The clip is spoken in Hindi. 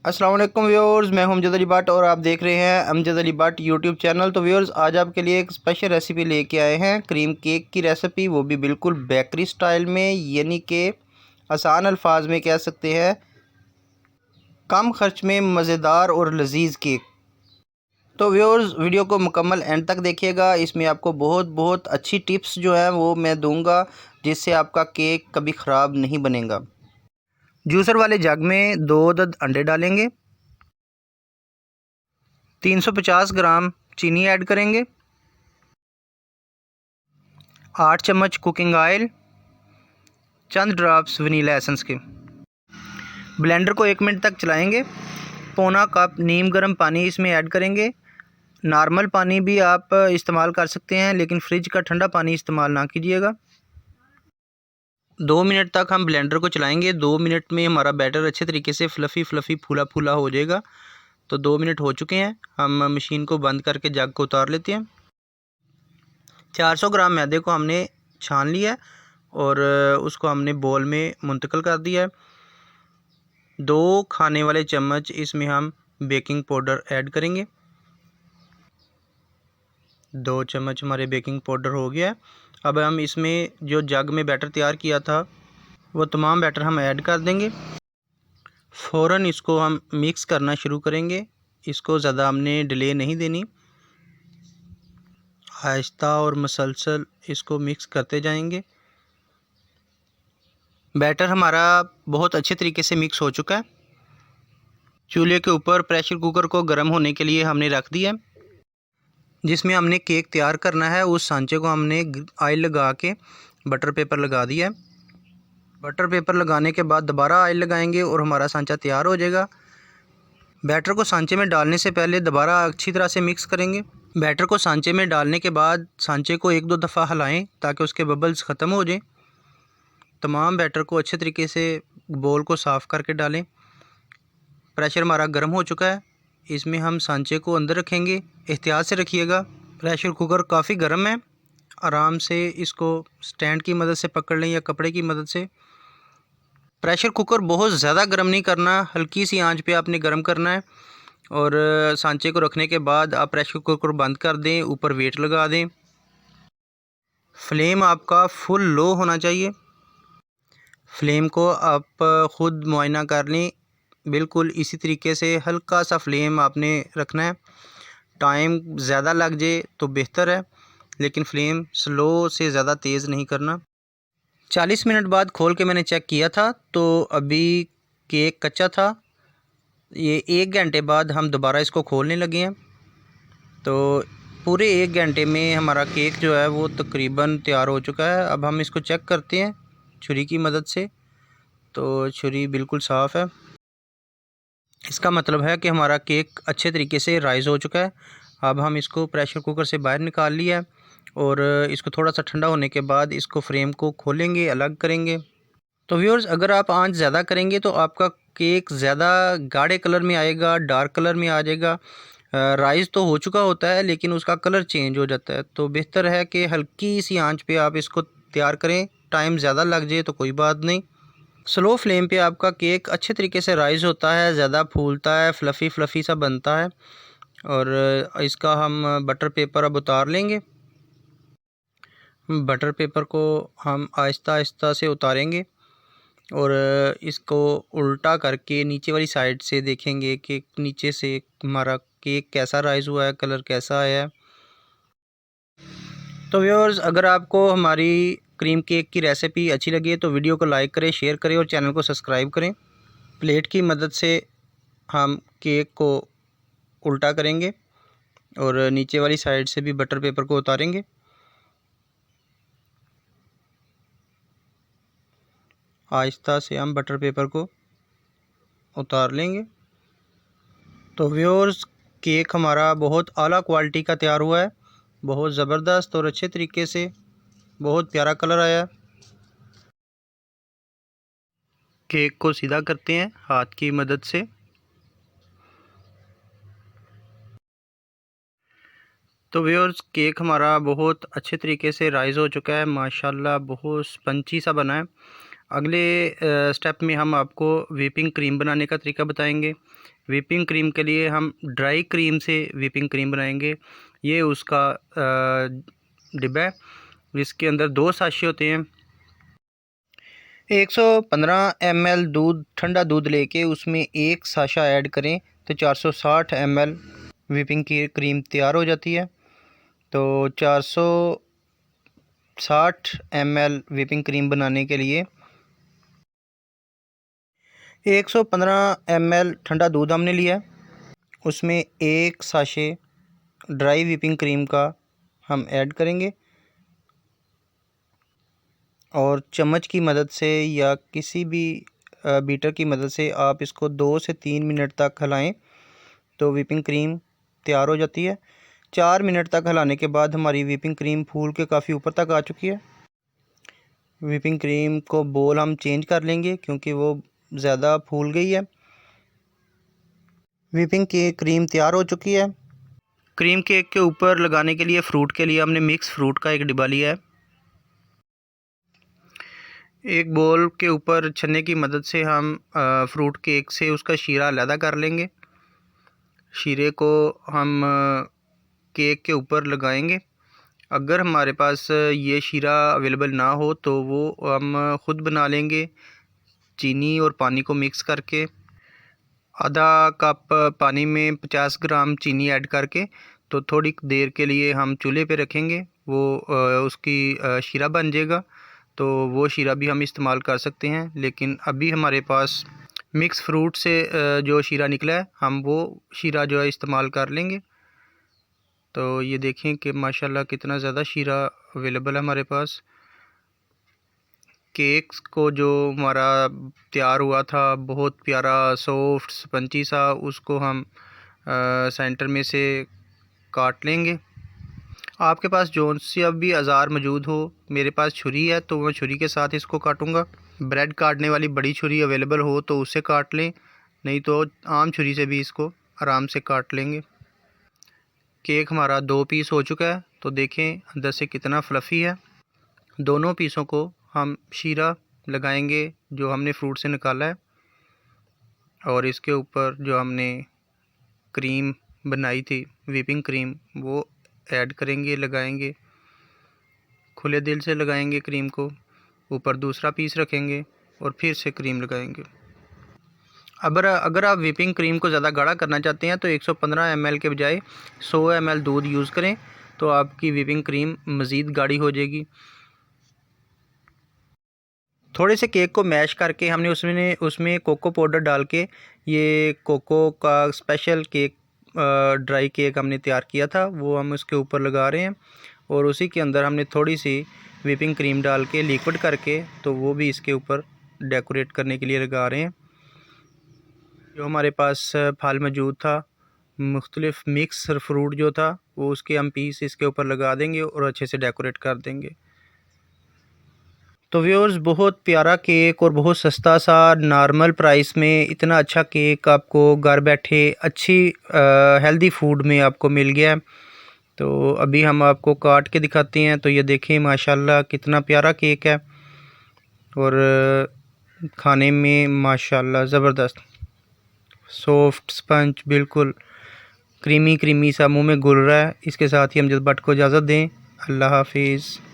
अस्सलाम वालेकुम व्यूअर्स, मैं हूं अमजद अली भट्ट और आप देख रहे हैं अमजद अली भट्ट यूट्यूब चैनल। तो व्यूअर्स, आज आपके लिए एक स्पेशल रेसिपी लेके आए हैं, क्रीम केक की रेसिपी, वो भी बिल्कुल बेकरी स्टाइल में, यानी कि आसान अल्फाज में कह सकते हैं कम खर्च में मज़ेदार और लजीज केक। तो व्यूअर्स, वीडियो को मुकम्मल एंड तक देखिएगा। इसमें आपको बहुत बहुत अच्छी टिप्स जो है वो मैं दूंगा, जिससे आपका केक कभी ख़राब नहीं बनेगा। जूसर वाले जग में 2 अदद अंडे डालेंगे, 350 ग्राम चीनी ऐड करेंगे, 8 चम्मच कुकिंग ऑयल, चंद ड्रॉप्स वनीला एसेंस के। ब्लेंडर को 1 मिनट तक चलाएंगे। पौना कप नीम गर्म पानी इसमें ऐड करेंगे। नॉर्मल पानी भी आप इस्तेमाल कर सकते हैं, लेकिन फ्रिज का ठंडा पानी इस्तेमाल ना कीजिएगा। 2 मिनट तक हम ब्लेंडर को चलाएंगे। 2 मिनट में हमारा बैटर अच्छे तरीके से फ्लफ़ी फ्लफ़ी फूला फूला हो जाएगा। तो 2 मिनट हो चुके हैं। हम मशीन को बंद करके जग को उतार लेते हैं। 400 ग्राम मैदे को हमने छान लिया है और उसको हमने बोल में मुंतकिल कर दिया है। 2 खाने वाले चम्मच इसमें हम बेकिंग पाउडर ऐड करेंगे। 2 चम्मच हमारे बेकिंग पाउडर हो गया है। अब हम इसमें जो जग में बैटर तैयार किया था वो तमाम बैटर हम ऐड कर देंगे। फ़ौरन इसको हम मिक्स करना शुरू करेंगे। इसको ज़्यादा हमने डिले नहीं देनी, आहिस्ता और मसलसल इसको मिक्स करते जाएंगे। बैटर हमारा बहुत अच्छे तरीके से मिक्स हो चुका है। चूल्हे के ऊपर प्रेशर कुकर को गर्म होने के लिए हमने रख दिया, जिसमें हमने केक तैयार करना है। उस सांचे को हमने ऑयल लगा के बटर पेपर लगा दिया है। बटर पेपर लगाने के बाद दोबारा ऑयल लगाएंगे और हमारा सांचा तैयार हो जाएगा। बैटर को सांचे में डालने से पहले दोबारा अच्छी तरह से मिक्स करेंगे। बैटर को सांचे में डालने के बाद सांचे को 1-2 दफ़ा हिलाएं ताकि उसके बबल्स ख़त्म हो जाएं। तमाम बैटर को अच्छे तरीके से बोल को साफ़ करके डालें। प्रेशर हमारा गर्म हो चुका है। इसमें हम सांचे को अंदर रखेंगे। एहतियात से रखिएगा, प्रेशर कुकर काफ़ी गर्म है। आराम से इसको स्टैंड की मदद से पकड़ लें या कपड़े की मदद से। प्रेशर कुकर बहुत ज़्यादा गर्म नहीं करना, हल्की सी आंच पे आपने गर्म करना है। और सांचे को रखने के बाद आप प्रेशर कुकर बंद कर दें, ऊपर वेट लगा दें। फ्लेम आपका फुल लो होना चाहिए। फ्लेम को आप ख़ुद मुआयना कर लें। बिल्कुल इसी तरीके से हल्का सा फ्लेम आपने रखना है। टाइम ज़्यादा लग जाए तो बेहतर है, लेकिन फ्लेम स्लो से ज़्यादा तेज़ नहीं करना। 40 मिनट बाद खोल के मैंने चेक किया था तो अभी केक कच्चा था। ये 1 घंटे बाद हम दोबारा इसको खोलने लगे हैं। तो पूरे 1 घंटे में हमारा केक जो है वो तकरीबन तैयार हो चुका है। अब हम इसको चेक करते हैं छुरी की मदद से। तो छुरी बिल्कुल साफ़ है। इसका मतलब है कि हमारा केक अच्छे तरीके से राइज़ हो चुका है। अब हम इसको प्रेशर कुकर से बाहर निकाल लिया है और इसको थोड़ा सा ठंडा होने के बाद इसको फ्रेम को खोलेंगे, अलग करेंगे। तो व्यूअर्स, अगर आप आंच ज़्यादा करेंगे तो आपका केक ज़्यादा गाढ़े कलर में आएगा, डार्क कलर में आ जाएगा। राइज़ तो हो चुका होता है लेकिन उसका कलर चेंज हो जाता है। तो बेहतर है कि हल्की सी आंच पे आप इसको तैयार करें। टाइम ज़्यादा लग जाए तो कोई बात नहीं। स्लो फ्लेम पे आपका केक अच्छे तरीके से राइज़ होता है, ज़्यादा फूलता है, फ्लफ़ी फ्लफ़ी सा बनता है। और इसका हम बटर पेपर अब उतार लेंगे। बटर पेपर को हम आहिस्ता आहिस्ता से उतारेंगे और इसको उल्टा करके नीचे वाली साइड से देखेंगे कि नीचे से हमारा केक कैसा राइज़ हुआ है, कलर कैसा आया है। तो व्यूअर्स, अगर आपको हमारी क्रीम केक की रेसिपी अच्छी लगी तो वीडियो को लाइक करें, शेयर करें और चैनल को सब्सक्राइब करें। प्लेट की मदद से हम केक को उल्टा करेंगे और नीचे वाली साइड से भी बटर पेपर को उतारेंगे। आहिस्ता से हम बटर पेपर को उतार लेंगे। तो व्यूअर्स, केक हमारा बहुत आला क्वालिटी का तैयार हुआ है, बहुत ज़बरदस्त और अच्छे तरीके से, बहुत प्यारा कलर आया। केक को सीधा करते हैं हाथ की मदद से। तो व्यूअर्स, केक हमारा बहुत अच्छे तरीके से राइज़ हो चुका है, माशाल्लाह बहुत स्पंची सा बना है। अगले स्टेप में हम आपको व्हिपिंग क्रीम बनाने का तरीका बताएंगे। व्हिपिंग क्रीम के लिए हम ड्राई क्रीम से व्हिपिंग क्रीम बनाएंगे। ये उसका डिब्बा है, जिसके अंदर 2 साशे होते हैं। 115 ml दूध, ठंडा दूध लेके उसमें 1 साशा ऐड करें तो 460 ml व्हिपिंग की क्रीम तैयार हो जाती है। तो 460 ml व्हिपिंग क्रीम बनाने के लिए 115 ml ठंडा दूध हमने लिया है, उसमें 1 साशे ड्राई व्हिपिंग क्रीम का हम ऐड करेंगे और चम्मच की मदद से या किसी भी बीटर की मदद से आप इसको 2 से 3 मिनट तक हिलाएं तो व्हिपिंग क्रीम तैयार हो जाती है। 4 मिनट तक हिलाने के बाद हमारी व्हिपिंग क्रीम फूल के काफ़ी ऊपर तक आ चुकी है। व्हिपिंग क्रीम को बोल हम चेंज कर लेंगे क्योंकि वो ज़्यादा फूल गई है। व्हिपिंग की क्रीम तैयार हो चुकी है। क्रीम केक के ऊपर लगाने के लिए फ्रूट के लिए हमने मिक्स फ्रूट का एक डिब्बा लिया है। एक बोल के ऊपर छन्ने की मदद से हम फ्रूट केक से उसका शीरा अलग कर लेंगे। शीरे को हम केक के ऊपर लगाएंगे। अगर हमारे पास ये शीरा अवेलेबल ना हो तो वो हम ख़ुद बना लेंगे, चीनी और पानी को मिक्स करके। आधा कप पानी में 50 ग्राम चीनी ऐड करके तो थोड़ी देर के लिए हम चूल्हे पे रखेंगे, वो उसकी शीरा बन जाएगा। तो वो शीरा भी हम इस्तेमाल कर सकते हैं, लेकिन अभी हमारे पास मिक्स फ्रूट से जो शीरा निकला है हम वो शीरा जो है इस्तेमाल कर लेंगे। तो ये देखें कि माशाल्लाह कितना ज़्यादा शीरा अवेलेबल है हमारे पास। केक्स को जो हमारा तैयार हुआ था बहुत प्यारा सॉफ्ट स्पंची सा, उसको हम सेंटर में से काट लेंगे। आपके पास जौन सी अब भी औजार मौजूद हो, मेरे पास छुरी है तो मैं छुरी के साथ इसको काटूंगा। ब्रेड काटने वाली बड़ी छुरी अवेलेबल हो तो उससे काट लें, नहीं तो आम छुरी से भी इसको आराम से काट लेंगे। केक हमारा 2 पीस हो चुका है, तो देखें अंदर से कितना फ्लफ़ी है। दोनों पीसों को हम शीरा लगाएंगे जो हमने फ्रूट से निकाला है, और इसके ऊपर जो हमने क्रीम बनाई थी व्हिपिंग क्रीम वो ऐड करेंगे, लगाएंगे। खुले दिल से लगाएंगे क्रीम को, ऊपर दूसरा पीस रखेंगे और फिर से क्रीम लगाएंगे। अगर आप व्हिपिंग क्रीम को ज़्यादा गाढ़ा करना चाहते हैं तो 115 ml के बजाय 100 ml दूध यूज़ करें तो आपकी व्हिपिंग क्रीम मज़ीद गाढ़ी हो जाएगी। थोड़े से केक को मैश करके हमने उसमें कोको पाउडर डाल के ये कोको का स्पेशल केक ड्राई केक हमने तैयार किया था, वो हम उसके ऊपर लगा रहे हैं। और उसी के अंदर हमने थोड़ी सी व्हिपिंग क्रीम डाल के लिक्विड करके तो वो भी इसके ऊपर डेकोरेट करने के लिए लगा रहे हैं। जो हमारे पास फल मौजूद था, मुख्तलिफ मिक्स फ्रूट जो था, वो उसके हम पीस इसके ऊपर लगा देंगे और अच्छे से डेकोरेट कर देंगे। तो व्यूअर्स, बहुत प्यारा केक और बहुत सस्ता सा नॉर्मल प्राइस में इतना अच्छा केक आपको घर बैठे अच्छी हेल्दी फूड में आपको मिल गया है। तो अभी हम आपको काट के दिखाते हैं। तो ये देखें माशाल्लाह कितना प्यारा केक है और खाने में माशाल्लाह ज़बरदस्त सॉफ्ट स्पंज, बिल्कुल क्रीमी क्रीमी सा मुंह में घुल रहा है। इसके साथ ही हम जज्बात को इजाज़त दें। अल्लाह हाफिज़।